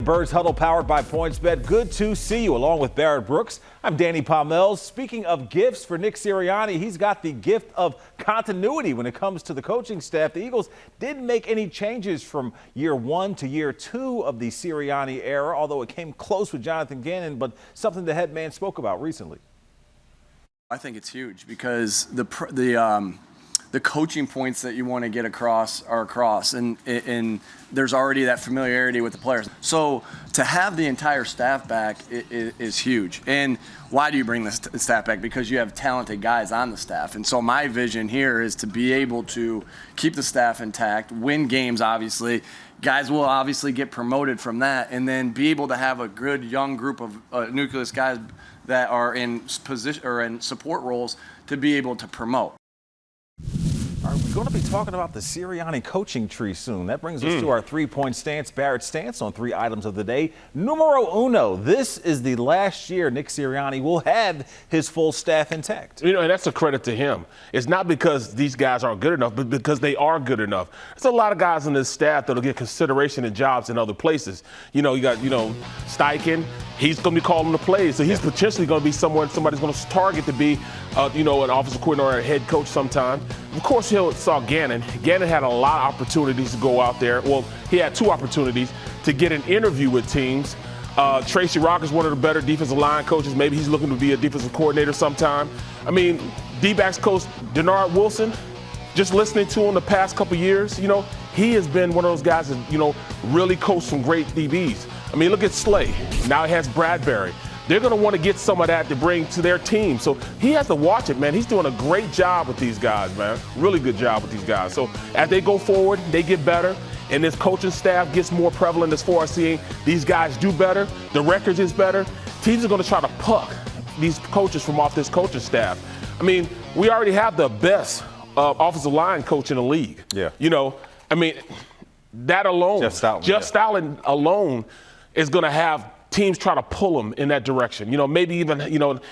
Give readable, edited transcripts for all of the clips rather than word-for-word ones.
Birds Huddle powered by PointsBet. Good to see you along with Barrett Brooks. I'm Danny Pommells. Speaking of gifts for Nick Sirianni, he's got the gift of continuity when it comes to the coaching staff. The Eagles didn't make any changes from year one to year two of the Sirianni era, although it came close with Jonathan Gannon, but something the head man spoke about recently. I think it's huge because the coaching points that you want to get across are across, and there's already that familiarity with the players. So to have the entire staff back is huge. And why do you bring the staff back? Because you have talented guys on the staff. And so my vision here is to be able to keep the staff intact, win games, obviously. Guys will obviously get promoted from that, and then be able to have a good young group of nucleus guys that are in position or in support roles to be able to promote. Are we going to be talking about the Sirianni coaching tree soon? That brings us to our three-point stance. Barrett's stance on 3 items of the day. Numero uno. This is the last year Nick Sirianni will have his full staff intact. You know, and that's a credit to him. It's not because these guys aren't good enough, but because they are good enough. There's a lot of guys on this staff that'll get consideration and jobs in other places. You know, you got, Steichen. He's going to be calling the plays, so he's potentially going to be somebody's going to target to be, an offensive coordinator or a head coach sometime. Of course, he saw Gannon. Gannon had a lot of opportunities to go out there. Well, he had 2 opportunities to get an interview with teams. Tracy Rock is one of the better defensive line coaches. Maybe he's looking to be a defensive coordinator sometime. I mean, D-backs coach Denard Wilson, just listening to him the past couple years, he has been one of those guys that, really coached some great DBs. I mean, look at Slay. Now he has Bradbury. They're going to want to get some of that to bring to their team. So he has to watch it, man. He's doing a great job with these guys, man. Really good job with these guys. So as they go forward, they get better, and this coaching staff gets more prevalent as far as seeing these guys do better. The record is better. Teams are going to try to pluck these coaches from off this coaching staff. I mean, we already have the best offensive line coach in the league. Yeah. That alone, Jeff Stoutland alone is going to have teams try to pull him in that direction. Maybe even,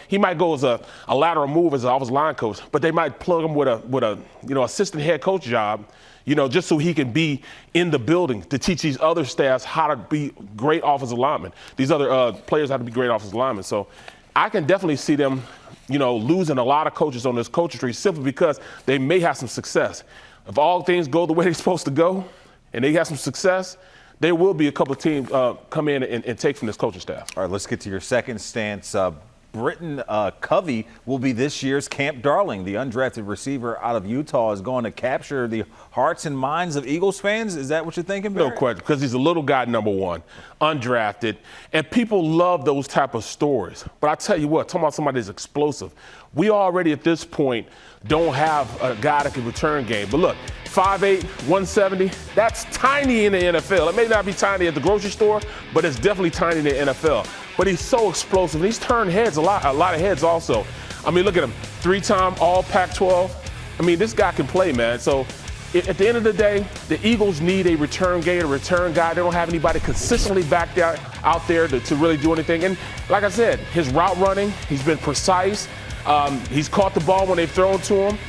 he might go as a lateral move as an offensive line coach, but they might plug him with a assistant head coach job, just so he can be in the building to teach these other staffs how to be great offensive linemen. These other players how to be great offensive linemen. So I can definitely see them, losing a lot of coaches on this coaching tree simply because they may have some success. If all things go the way they're supposed to go and they have some success, there will be a couple of teams come in and take from this coaching staff. All right, let's get to your second stance. Britton Covey will be this year's camp darling. The undrafted receiver out of Utah is going to capture the hearts and minds of Eagles fans. Is that what you're thinking, Barrett? No question, because he's a little guy, number one, undrafted, and people love those type of stories. But I tell you what, talking about somebody that's explosive, we already at this point don't have a guy that can return game. But look, 5'8", 170, that's tiny in the NFL. It may not be tiny at the grocery store, but it's definitely tiny in the NFL. But he's so explosive. He's turned heads, a lot of heads also. I mean, look at him, 3-time all Pac-12. I mean, this guy can play, man. So at the end of the day, the Eagles need a return game, a return guy. They don't have anybody consistently back out there to really do anything. And like I said, his route running, he's been precise. He's caught the ball when they've thrown to him.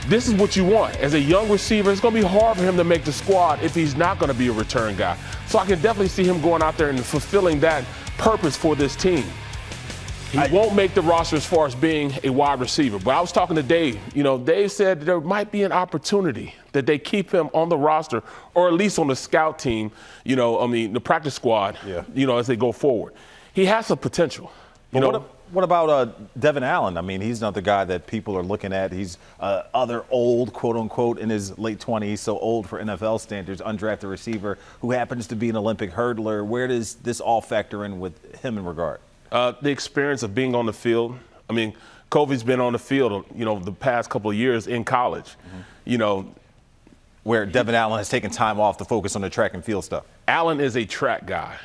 This is what you want. As a young receiver, it's going to be hard for him to make the squad if he's not going to be a return guy. So I can definitely see him going out there and fulfilling that purpose for this team. He won't make the roster as far as being a wide receiver. But I was talking to Dave. Dave said there might be an opportunity that they keep him on the roster or at least on the scout team, the practice squad, as they go forward. He has some potential. What about Devin Allen? I mean, he's not the guy that people are looking at. He's other old, quote unquote, in his late 20s, so old for NFL standards, undrafted receiver who happens to be an Olympic hurdler. Where does this all factor in with him in regard? The experience of being on the field. I mean, Kobe's been on the field, the past couple of years in college. Where Devin Allen has taken time off to focus on the track and field stuff. Allen is a track guy.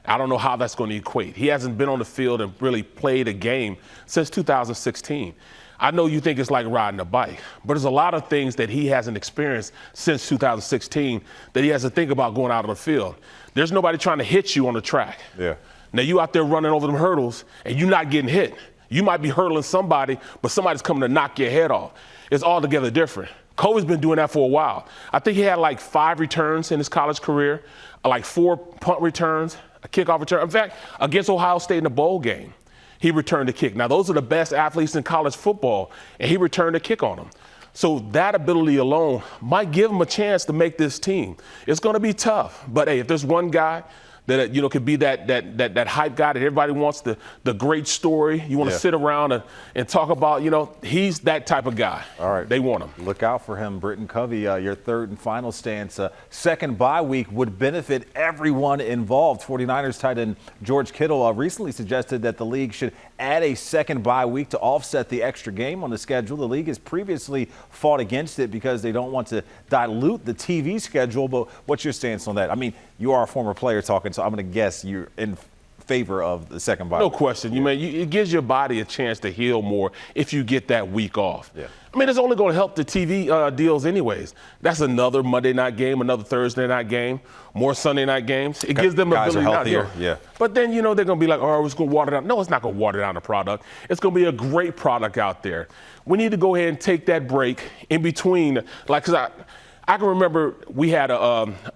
I don't know how that's going to equate. He hasn't been on the field and really played a game since 2016. I know you think it's like riding a bike, but there's a lot of things that he hasn't experienced since 2016 that he has to think about going out on the field. There's nobody trying to hit you on the track. Yeah. Now you out there running over them hurdles and you're not getting hit. You might be hurdling somebody, but somebody's coming to knock your head off. It's altogether different. Kobe's been doing that for a while. I think he had like 5 returns in his college career, like 4 punt returns. a kickoff return. In fact, against Ohio State in the bowl game, he returned a kick. Now, those are the best athletes in college football, and he returned a kick on them. So that ability alone might give him a chance to make this team. It's going to be tough, but hey, if there's one guy that could be that hype guy that everybody wants, the great story, you want to sit around and talk about, he's that type of guy. All right. They want him. Look out for him, Britton Covey. Your third and final stance. Second bye week would benefit everyone involved. 49ers tight end George Kittle recently suggested that the league should add a second bye week to offset the extra game on the schedule. The league has previously fought against it because they don't want to dilute the TV schedule. But what's your stance on that? I mean, you are a former player talking, so I'm going to guess you're in favor of the second bye. No question. It gives your body a chance to heal more if you get that week off. Yeah. I mean, it's only going to help the TV deals anyways. That's another Monday night game, another Thursday night game, more Sunday night games. It gives them guys ability are healthier. Yeah. But then, they're going to be like, oh, it's going to water down. No, it's not going to water down the product. It's going to be a great product out there. We need to go ahead and take that break in between. Because I can remember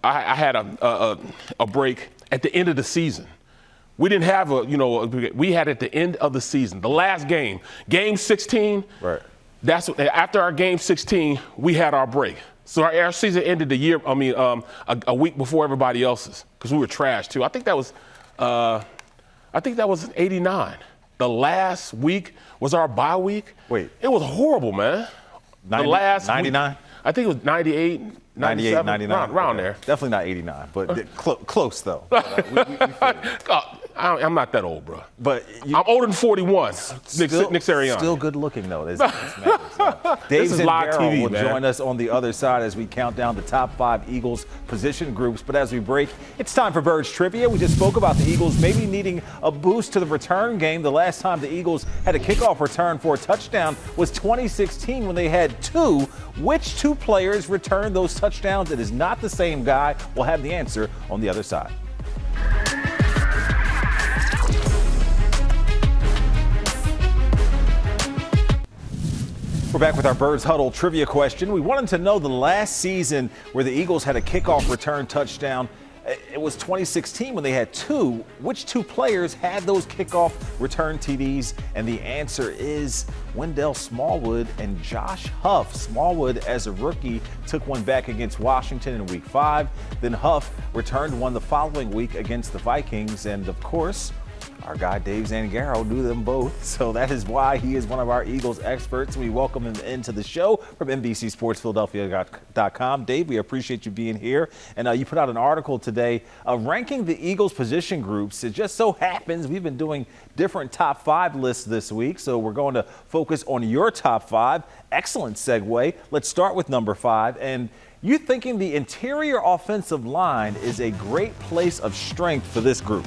I had a break at the end of the season. We didn't have we had at the end of the season, the last game, game 16. Right. That's after our game 16, we had our break. So our season ended a week before everybody else's because we were trash too. I think that was '89. The last week was our bye week. Wait. It was horrible, man. 90, the last 99? week, I think it was 98, 98, 99. Around there. Definitely not 89, but close though. I'm not that old, bro. But I'm older than 41. Nick Sirianni. Still good looking though. This matters. Dave Zangaro will join us on the other side as we count down the top 5 Eagles position groups. But as we break, it's time for Birds Trivia. We just spoke about the Eagles maybe needing a boost to the return game. The last time the Eagles had a kickoff return for a touchdown was 2016 when they had 2. Which 2 players returned those touchdowns? It is not the same guy. We'll have the answer on the other side. We're back with our Birds Huddle trivia question. We wanted to know the last season where the Eagles had a kickoff return touchdown. It was 2016 when they had 2. Which 2 players had those kickoff return TDs? And the answer is Wendell Smallwood and Josh Huff. Smallwood, as a rookie, took one back against Washington in Week 5. Then Huff returned one the following week against the Vikings. And, of course, our guy Dave Zangaro knew them both, so that is why he is one of our Eagles experts. We welcome him into the show from NBCSportsPhiladelphia.com. Dave, we appreciate you being here. And you put out an article today ranking the Eagles position groups. It just so happens we've been doing different top 5 lists this week, so we're going to focus on your top 5. Excellent segue. Let's start with number 5. And you thinking the interior offensive line is a great place of strength for this group.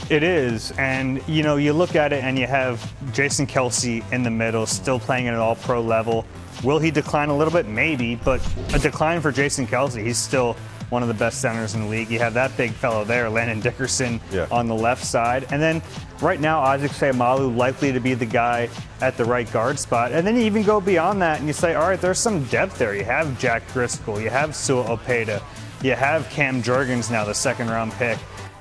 It is, and you look at it and you have Jason Kelce in the middle, still playing at an all-pro level. Will he decline a little bit? Maybe, but a decline for Jason Kelce. He's still one of the best centers in the league. You have that big fellow there, Landon Dickerson, on the left side. And then right now, Isaac Seumalo likely to be the guy at the right guard spot. And then you even go beyond that and you say, all right, there's some depth there. You have Jack Driscoll, you have Sua Opeta, you have Cam Jurgens now, the second-round pick.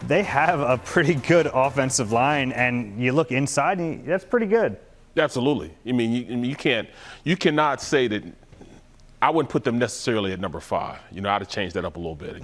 They have a pretty good offensive line, and you look inside, and that's pretty good. Absolutely. You cannot say that. I wouldn't put them necessarily at number 5. I'd have changed that up a little bit.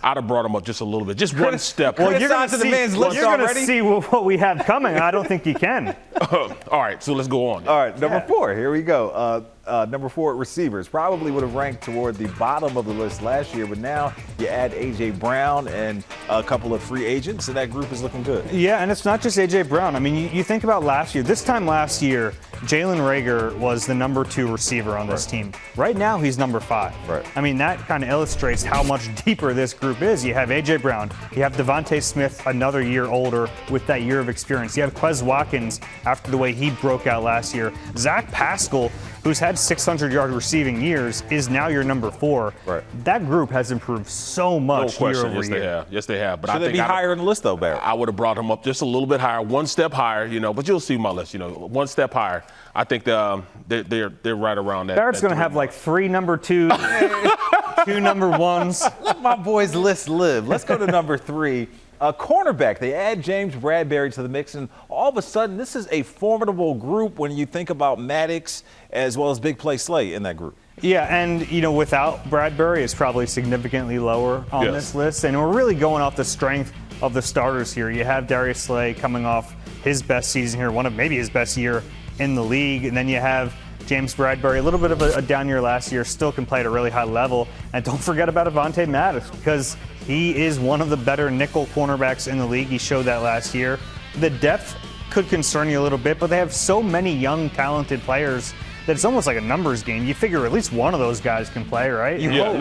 I'd have brought them up just a little bit, just one step. Well, you're going to see what we have coming. I don't think you can. All right, so let's go on. All right, number 4. Here we go. Number 4 receivers probably would have ranked toward the bottom of the list last year, but now you add A.J. Brown and a couple of free agents, and that group is looking good. Yeah, and it's not just A.J. Brown. I mean, you think about last year. This time last year, Jalen Reagor was the number 2 receiver on this team. Right now, he's number 5. Right. I mean, that kind of illustrates how much deeper this group is. You have A.J. Brown. You have Devontae Smith, another year older with that year of experience. You have Quez Watkins after the way he broke out last year. Zach Pascal, who's had 600-yard receiving years, is now your number 4. Right. That group has improved so much year over year. Yes, they have. But Should they be higher in the list, though, Barrett? I would have brought them up just a little bit higher, one step higher, but you'll see my list, one step higher. I think they're right around that. Barrett's going to have like 3 number 2s, 2 number 1s. Let my boys' list live. Let's go to number 3. Cornerback, they add James Bradbury to the mix, and all of a sudden, this is a formidable group when you think about Maddox as well as Big Play Slay in that group. Yeah, and without Bradbury, it's probably significantly lower on this list. And we're really going off the strength of the starters here. You have Darius Slay coming off his best season here, one of maybe his best year in the league, and then you have James Bradbury, a little bit of a down year last year, still can play at a really high level. And don't forget about Avonte Maddox, because he is one of the better nickel cornerbacks in the league. He showed that last year. The depth could concern you a little bit, but they have so many young, talented players that it's almost like a numbers game. You figure at least one of those guys can play, right? At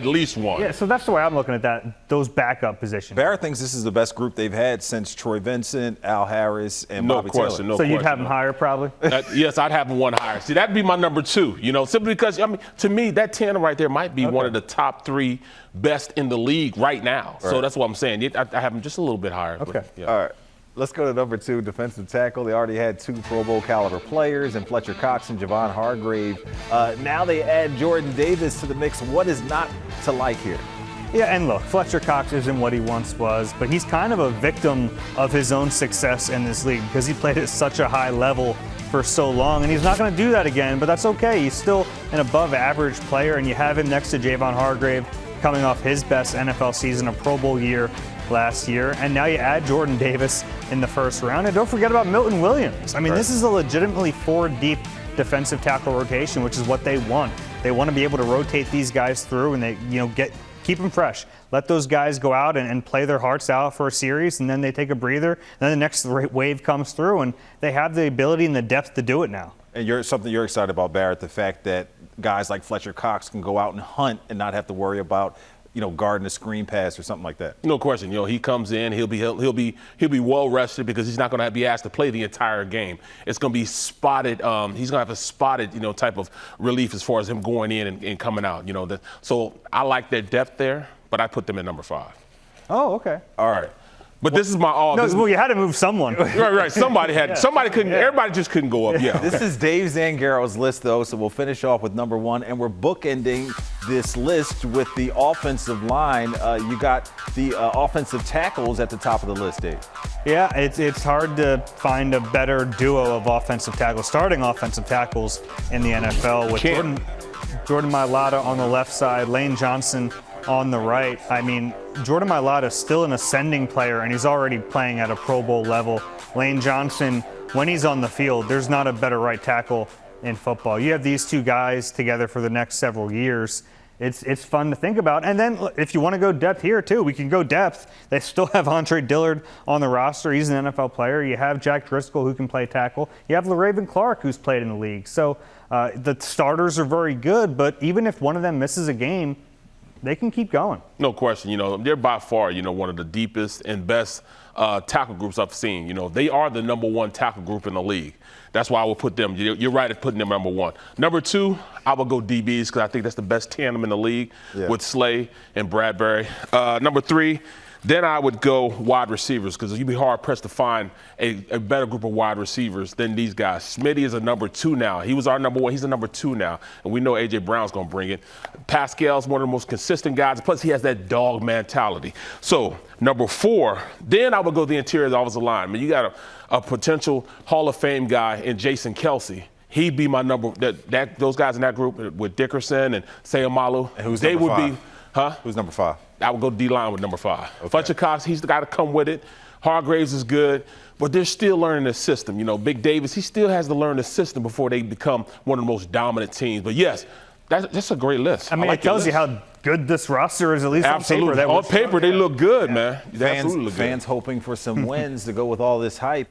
least one. Yeah, so that's the way I'm looking at those backup positions. Barrett thinks this is the best group they've had since Troy Vincent, Al Harris, and Bobby Taylor. So you'd have them higher, probably? Yes, I'd have them one higher. See, that'd be my number 2, simply because, to me, that tandem right there might be one of the top 3 best in the league right now. Right. So that's what I'm saying. I have them just a little bit higher. Okay. But, all right. Let's go to number 2, defensive tackle. They already had 2 Pro Bowl caliber players in Fletcher Cox and Javon Hargrave. Now they add Jordan Davis to the mix. What is not to like here? Yeah, and look, Fletcher Cox isn't what he once was, but he's kind of a victim of his own success in this league because he played at such a high level for so long, and he's not going to do that again, but that's okay. He's still an above average player, and you have him next to Javon Hargrave coming off his best NFL season, a Pro Bowl year last year, and now you add Jordan Davis in the first round, and don't forget about Milton Williams. I mean, this is a legitimately 4-deep defensive tackle rotation, which is what they want. They want to be able to rotate these guys through, and they, keep them fresh. Let those guys go out and play their hearts out for a series, and then they take a breather, and then the next wave comes through, and they have the ability and the depth to do it now. And something you're excited about, Barrett, the fact that guys like Fletcher Cox can go out and hunt and not have to worry about guarding a screen pass or something like that. No question. He comes in, he'll be well rested because he's not going to be asked to play the entire game. It's going to be spotted. He's going to have a spotted, type of relief as far as him going in and coming out. So I like their depth there, but I put them at number 5. Oh, okay. All right. But this is my all. No, you had to move someone. Right. Somebody had. Somebody couldn't. Yeah. Everybody just couldn't go up. Yeah. This is Dave Zangaro's list, though, so we'll finish off with number 1, and we're bookending this list with the offensive line. You got the offensive tackles at the top of the list, Dave. Yeah, it's hard to find a better duo of starting offensive tackles in the NFL with Jordan Mailata on the left side, Lane Johnson on the right. I mean, Jordan Mailata is still an ascending player, and he's already playing at a Pro Bowl level. Lane Johnson, when he's on the field, there's not a better right tackle in football. You have these 2 guys together for the next several years. It's fun to think about. And then if you want to go depth here, too, we can go depth. They still have Andre Dillard on the roster. He's an NFL player. You have Jack Driscoll, who can play tackle. You have LaRaven Clark, who's played in the league. So the starters are very good, but even if one of them misses a game, they can keep going. No question. They're by far, one of the deepest and best tackle groups I've seen. They are the number 1 tackle group in the league. That's why I would put them. You're right at putting them number 1. Number 2, I would go DBs because I think that's the best tandem in the league with Slay and Bradbury. Number 3, then I would go wide receivers because you'd be hard-pressed to find a better group of wide receivers than these guys. Smitty is a number 2 now. He was our number 1. He's a number 2 now, and we know A.J. Brown's going to bring it. Pascal's one of the most consistent guys, plus he has that dog mentality. So number 4, then I would go the interior of the offensive line. I mean, you got a potential Hall of Fame guy in Jason Kelsey. He'd be my number. Those guys in that group with Dickerson and Sayamalu. And who's number 5? Huh? Who's number 5? I would go D-line with number 5. Okay. Fletcher Cox, he's the guy to come with it. Hargraves is good, but they're still learning the system. Big Davis, he still has to learn the system before they become one of the most dominant teams. But yes, that's a great list. I mean, it tells you how good this roster is, at least on paper. On paper, they look good, man. Fans hoping for some wins to go with all this hype.